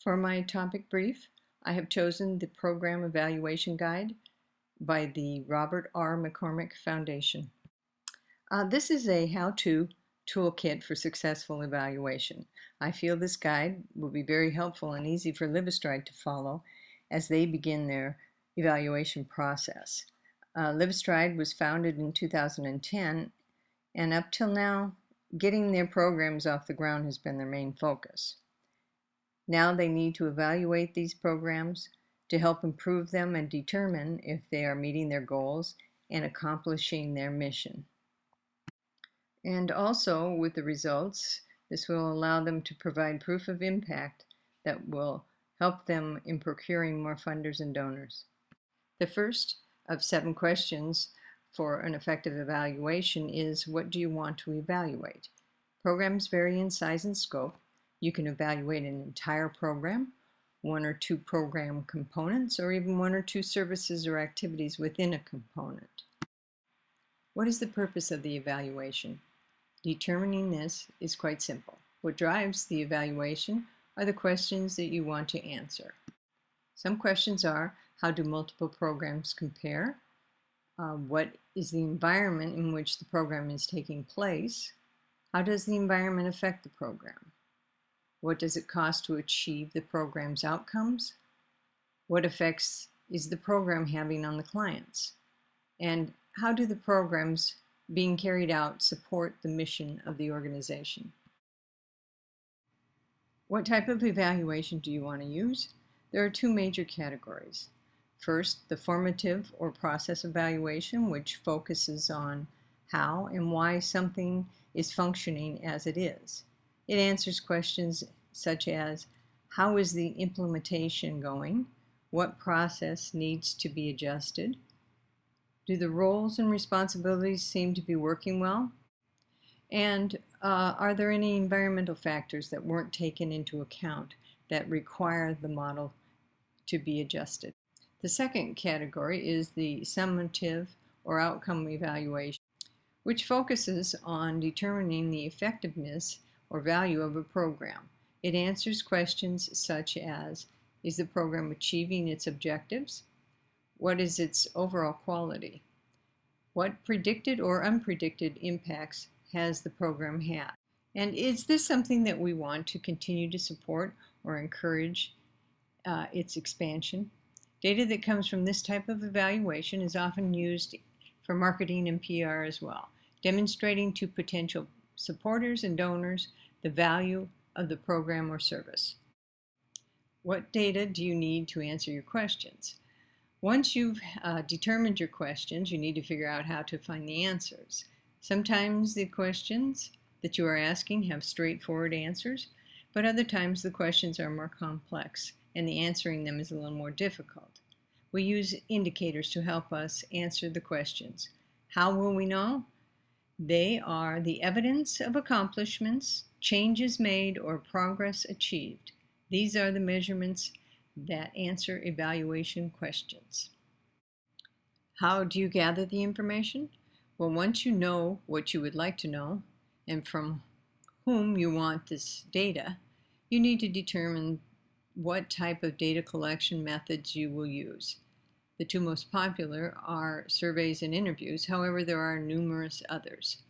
For my topic brief, I have chosen the Program Evaluation Guide by the Robert R. McCormick Foundation. This is a how-to toolkit for successful evaluation. I feel this guide will be very helpful and easy for Livestride to follow as they begin their evaluation process. Livestride was founded in 2010, and up till now, getting their programs off the ground has been their main focus. Now they need to evaluate these programs to help improve them and determine if they are meeting their goals and accomplishing their mission. And also, with the results, this will allow them to provide proof of impact that will help them in procuring more funders and donors. The first of 7 questions for an effective evaluation is, what do you want to evaluate? Programs vary in size and scope. You can evaluate an entire program, 1 or 2 program components, or even 1 or 2 services or activities within a component. What is the purpose of the evaluation? Determining this is quite simple. What drives the evaluation are the questions that you want to answer. Some questions are, how do multiple programs compare? What is the environment in which the program is taking place? How does the environment affect the program? What does it cost to achieve the program's outcomes? What effects is the program having on the clients? And how do the programs being carried out support the mission of the organization? What type of evaluation do you want to use? There are 2 major categories. First, the formative or process evaluation, which focuses on how and why something is functioning as it is. It answers questions such as, how is the implementation going? What process needs to be adjusted? Do the roles and responsibilities seem to be working well? And are there any environmental factors that weren't taken into account that require the model to be adjusted? The second category is the summative or outcome evaluation, which focuses on determining the effectiveness or value of a program. It answers questions such as, is the program achieving its objectives? What is its overall quality? What predicted or unpredicted impacts has the program had? And is this something that we want to continue to support or encourage its expansion? Data that comes from this type of evaluation is often used for marketing and PR as well, demonstrating to potential supporters and donors the value of the program or service. What data do you need to answer your questions? Once you've determined your questions, you need to figure out how to find the answers. Sometimes the questions that you are asking have straightforward answers, but other times the questions are more complex and the answering them is a little more difficult. We use indicators to help us answer the questions. How will we know? They are the evidence of accomplishments, changes made, or progress achieved. These are the measurements that answer evaluation questions. How do you gather the information? Well, once you know what you would like to know and from whom you want this data, you need to determine what type of data collection methods you will use. The 2 most popular are surveys and interviews. However, there are numerous others.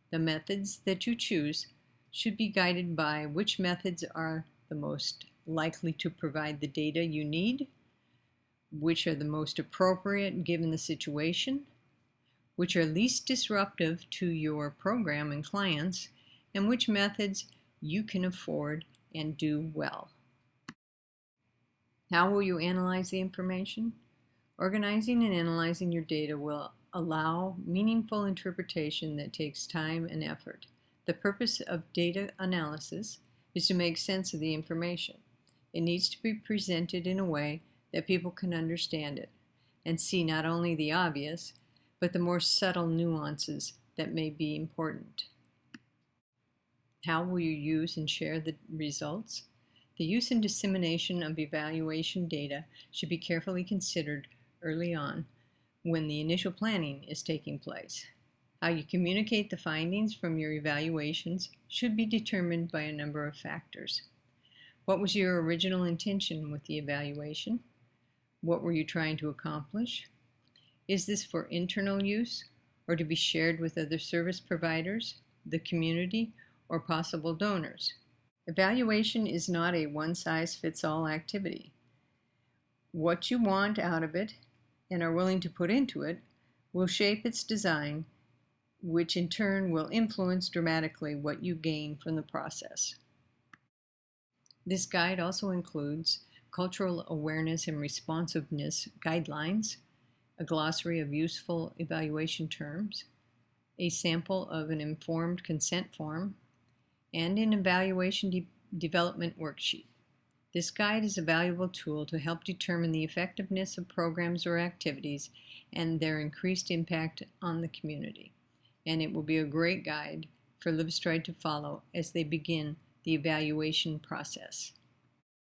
The methods that you choose should be guided by which methods are the most likely to provide the data you need, which are the most appropriate given the situation, which are least disruptive to your program and clients, and which methods you can afford and do well. How will you analyze the information? Organizing and analyzing your data will allow meaningful interpretation that takes time and effort. The purpose of data analysis is to make sense of the information. It needs to be presented in a way that people can understand it and see not only the obvious, but the more subtle nuances that may be important. How will you use and share the results? The use and dissemination of evaluation data should be carefully considered early on when the initial planning is taking place. How you communicate the findings from your evaluations should be determined by a number of factors. What was your original intention with the evaluation? What were you trying to accomplish? Is this for internal use or to be shared with other service providers, the community, or possible donors? Evaluation is not a one-size-fits-all activity. What you want out of it and are willing to put into it will shape its design, which in turn will influence dramatically what you gain from the process. This guide also includes cultural awareness and responsiveness guidelines, a glossary of useful evaluation terms, a sample of an informed consent form, and an evaluation development worksheet. This guide is a valuable tool to help determine the effectiveness of programs or activities and their increased impact on the community. And it will be a great guide for LivStride to follow as they begin the evaluation process.